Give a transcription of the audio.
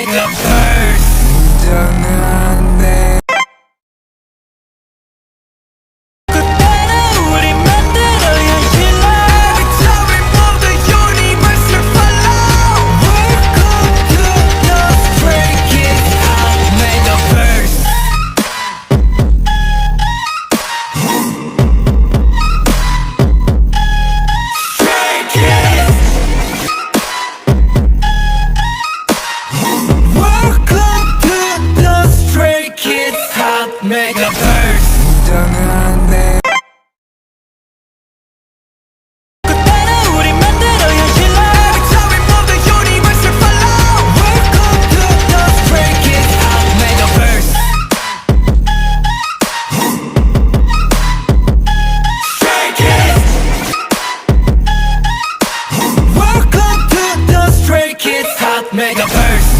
Megaverse. 그때는 우리 만들어야 실러. Every time we move the universe will follow. Welcome to the Stray Kids Megaverse. Stray Kids. Welcome to the Stray Kids Megaverse. 그때는 우리 만들어야 실러. Every time we move the universe will follow. Welcome to the Stray Kids Megaverse. Stray Kids. Welcome to the Stray Kids Megaverse.